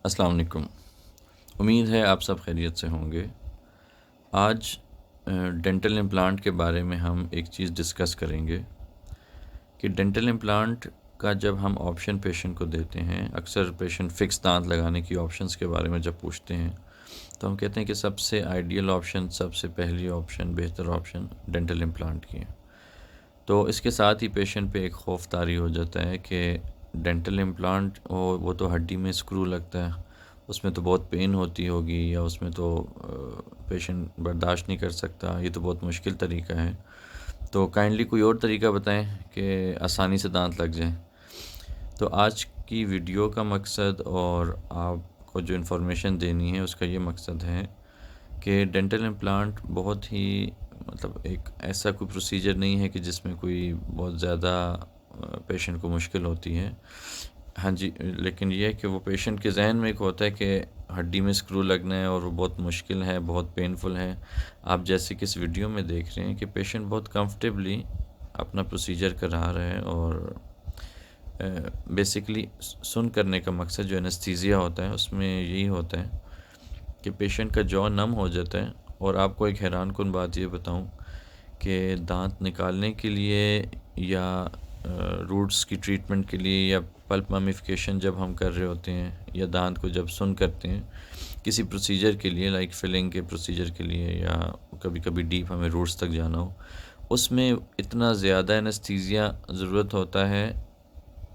अस्सलाम वालेकुम। उम्मीद है आप सब खैरियत से होंगे। आज डेंटल इम्प्लांट के बारे में हम एक चीज़ डिस्कस करेंगे कि डेंटल इम्प्लांट का जब हम ऑप्शन पेशेंट को देते हैं, अक्सर पेशेंट फ़िक्स दांत लगाने की ऑप्शंस के बारे में जब पूछते हैं तो हम कहते हैं कि सबसे आइडियल ऑप्शन, सबसे पहली ऑप्शन, बेहतर ऑप्शन डेंटल इम्प्लांट की है। तो इसके साथ ही पेशेंट पे एक खौफ तारी हो जाता है कि डेंटल इम्प्लांट वो तो हड्डी में स्क्रू लगता है, उसमें तो बहुत पेन होती होगी, या उसमें तो पेशेंट बर्दाश्त नहीं कर सकता, ये तो बहुत मुश्किल तरीका है। तो काइंडली कोई और तरीका बताएं कि आसानी से दांत लग जाएं। तो आज की वीडियो का मकसद और आपको जो इन्फॉर्मेशन देनी है उसका ये मकसद है कि डेंटल इम्प्लांट बहुत ही मतलब एक ऐसा कोई प्रोसीजर नहीं है कि जिसमें कोई बहुत ज़्यादा पेशेंट को मुश्किल होती है। हाँ जी, लेकिन ये है कि वो पेशेंट के जहन में एक होता है कि हड्डी में स्क्रू लगना है और वो बहुत मुश्किल है, बहुत पेनफुल है। आप जैसे कि इस वीडियो में देख रहे हैं कि पेशेंट बहुत कंफर्टेबली अपना प्रोसीजर करा रहा है, और बेसिकली सुन करने का मकसद जो एनेस्थीसिया होता है उसमें यही होता है कि पेशेंट का जॉ नम हो जाता है। और आपको एक हैरान कुन बात ये बताऊं कि दांत निकालने के लिए या रूट्स की ट्रीटमेंट के लिए या पल्प ममिफिकेशन जब हम कर रहे होते हैं, या दांत को जब सुन करते हैं किसी प्रोसीजर के लिए, लाइक फिलिंग के प्रोसीजर के लिए, या कभी कभी डीप हमें रूट्स तक जाना हो, उसमें इतना ज़्यादा एनेस्थीसिया ज़रूरत होता है,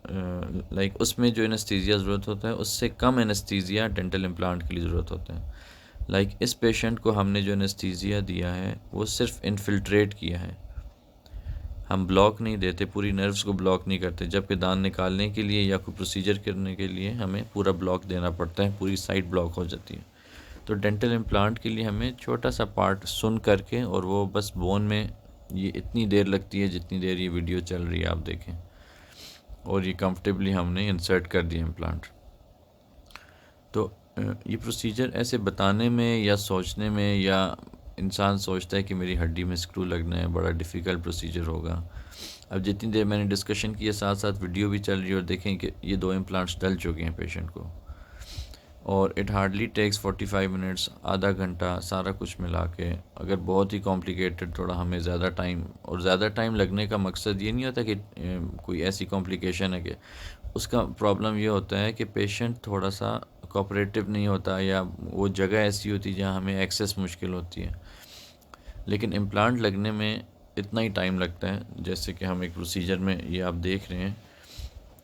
लाइक उसमें जो एनेस्थीसिया ज़रूरत होता है उससे कम एनेस्थीसिया डेंटल इम्प्लांट के लिए ज़रूरत होता है। लाइक इस पेशेंट को हमने जो एनेस्थीसिया दिया है वो सिर्फ इन्फिल्ट्रेट किया है, हम ब्लॉक नहीं देते, पूरी नर्व्स को ब्लॉक नहीं करते, जबकि दांत निकालने के लिए या कोई प्रोसीजर करने के लिए हमें पूरा ब्लॉक देना पड़ता है, पूरी साइड ब्लॉक हो जाती है। तो डेंटल इम्प्लांट के लिए हमें छोटा सा पार्ट सुन करके, और वो बस बोन में ये इतनी देर लगती है जितनी देर ये वीडियो चल रही है आप देखें, और ये कंफर्टेबली हमने इंसर्ट कर दिया इम्प्लांट। तो ये प्रोसीजर ऐसे बताने में या सोचने में, या इंसान सोचता है कि मेरी हड्डी में स्क्रू लगना है, बड़ा डिफ़िकल्ट प्रोसीजर होगा। अब जितनी देर मैंने डिस्कशन की है, साथ साथ वीडियो भी चल रही है, और देखें कि ये 2 इम्प्लांट्स डल चुके हैं पेशेंट को, और इट हार्डली टेक्स 45 मिनट्स, आधा घंटा सारा कुछ मिला के। अगर बहुत ही कॉम्प्लिकेटेड, थोड़ा हमें ज़्यादा टाइम, और ज़्यादा टाइम लगने का मकसद ये नहीं होता कि कोई ऐसी कॉम्प्लिकेशन है कि उसका प्रॉब्लम ये होता है कि पेशेंट थोड़ा सा कोऑपरेटिव नहीं होता, या वो जगह ऐसी होती है जहाँ हमें एक्सेस मुश्किल होती है। लेकिन इम्प्लांट लगने में इतना ही टाइम लगता है, जैसे कि हम एक प्रोसीजर में ये आप देख रहे हैं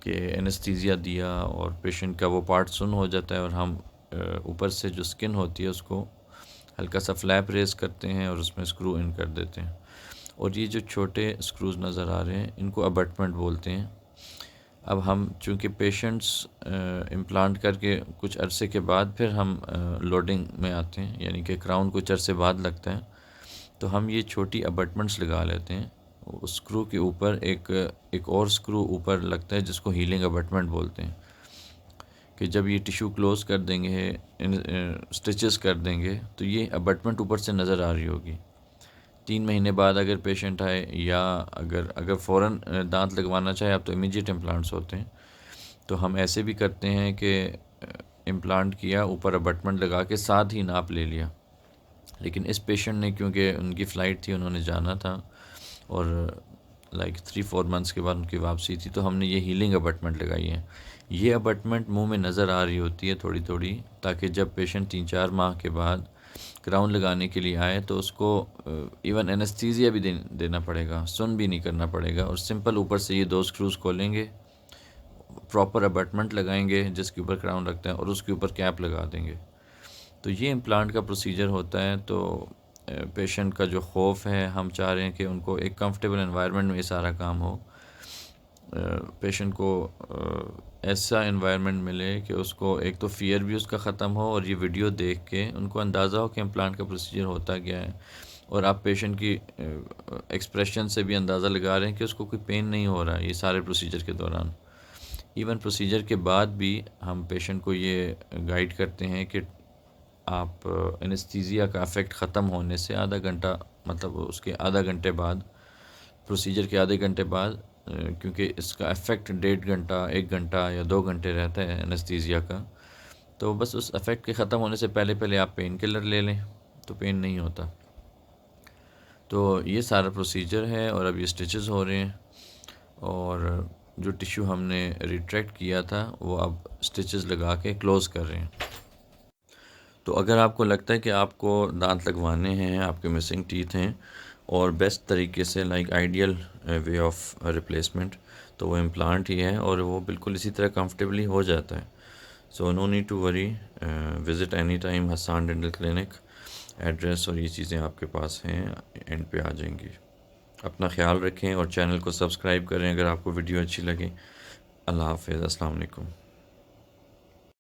कि एनेस्थीसिया दिया और पेशेंट का वो पार्ट सुन हो जाता है, और हम ऊपर से जो स्किन होती है उसको हल्का सा फ्लैप रेज करते हैं और उसमें स्क्रू इन कर देते हैं। और ये जो छोटे स्क्रूज नज़र आ रहे हैं इनको अबटमेंट बोलते हैं। अब हम चूँकि पेशेंट्स इम्प्लांट करके कुछ अरसे के बाद फिर हम लोडिंग में आते हैं, यानी कि क्राउन कुछ अरसे बाद लगता है, तो हम ये छोटी अबटमेंट्स लगा लेते हैं। उस स्क्रू के ऊपर एक और स्क्रू ऊपर लगता है जिसको हीलिंग अबटमेंट बोलते हैं, कि जब ये टिश्यू क्लोज कर देंगे, स्टिचेस कर देंगे, तो ये अबटमेंट ऊपर से नज़र आ रही होगी। 3 महीने बाद अगर पेशेंट आए, या अगर अगर फ़ौरन दांत लगवाना चाहे आप, तो इमीडिएट इम्प्लांट्स होते हैं। तो हम ऐसे भी करते हैं कि इम्प्लांट किया, ऊपर अबटमेंट लगा के साथ ही नाप ले लिया। लेकिन इस पेशेंट ने, क्योंकि उनकी फ़्लाइट थी, उन्होंने जाना था, और लाइक 3-4 मंथ्स के बाद उनकी वापसी थी, तो हमने ये हीलिंग अबटमेंट लगाई है। ये अबटमेंट मुंह में नज़र आ रही होती है थोड़ी थोड़ी, ताकि जब पेशेंट 3-4 माह के बाद क्राउन लगाने के लिए आए तो उसको इवन एनेस्थीसिया भी देना पड़ेगा, सुन भी नहीं करना पड़ेगा, और सिंपल ऊपर से ये 2 स्क्रूज़ खोलेंगे, प्रॉपर अबटमेंट लगाएंगे जिसके ऊपर क्राउन रखते हैं, और उसके ऊपर कैप लगा देंगे। तो ये इम्प्लांट का प्रोसीजर होता है। तो पेशेंट का जो खौफ है, हम चाह रहे हैं कि उनको एक कंफर्टेबल एनवायरनमेंट में ये सारा काम हो, पेशेंट को ऐसा एनवायरनमेंट मिले कि उसको एक तो फ़ियर भी उसका ख़त्म हो, और ये वीडियो देख के उनको अंदाज़ा हो कि इम्प्लांट का प्रोसीजर होता क्या है। और आप पेशेंट की एक्सप्रेशन से भी अंदाज़ा लगा रहे हैं कि उसको कोई पेन नहीं हो रहा है ये सारे प्रोसीजर के दौरान। इवन प्रोसीजर के बाद भी हम पेशेंट को ये गाइड करते हैं कि आप एनेस्थीसिया का इफ़ेक्ट ख़त्म होने से आधा घंटा, मतलब उसके आधा घंटे बाद प्रोसीजर के आधे घंटे बाद, क्योंकि इसका इफ़ेक्ट 1.5 घंटा 1 घंटा या 2 घंटे रहता है एनेस्थीसिया का, तो बस उस इफ़ेक्ट के ख़त्म होने से पहले पहले आप पेन किलर ले लें तो पेन नहीं होता। तो ये सारा प्रोसीजर है और अब ये स्टिचेस हो रहे हैं, और जो टिश्यू हमने रिट्रैक्ट किया था वो अब स्टिचेस लगा के क्लोज़ कर रहे हैं। तो अगर आपको लगता है कि आपको दांत लगवाने हैं, आपके मिसिंग टीथ हैं, और बेस्ट तरीके से like ideal way of replacement, तो वो इम्प्लांट ही है और वो बिल्कुल इसी तरह कंफर्टेबली हो जाता है। So no need to worry, visit any time Hasan dental clinic. Address और ये चीज़ें आपके पास हैं, एंड पे आ जाएंगी। अपना ख्याल रखें और चैनल को सब्सक्राइब करें अगर आपको वीडियो अच्छी लगे। अल्लाह हाफ़िज़, अस्सलाम वालेकुम।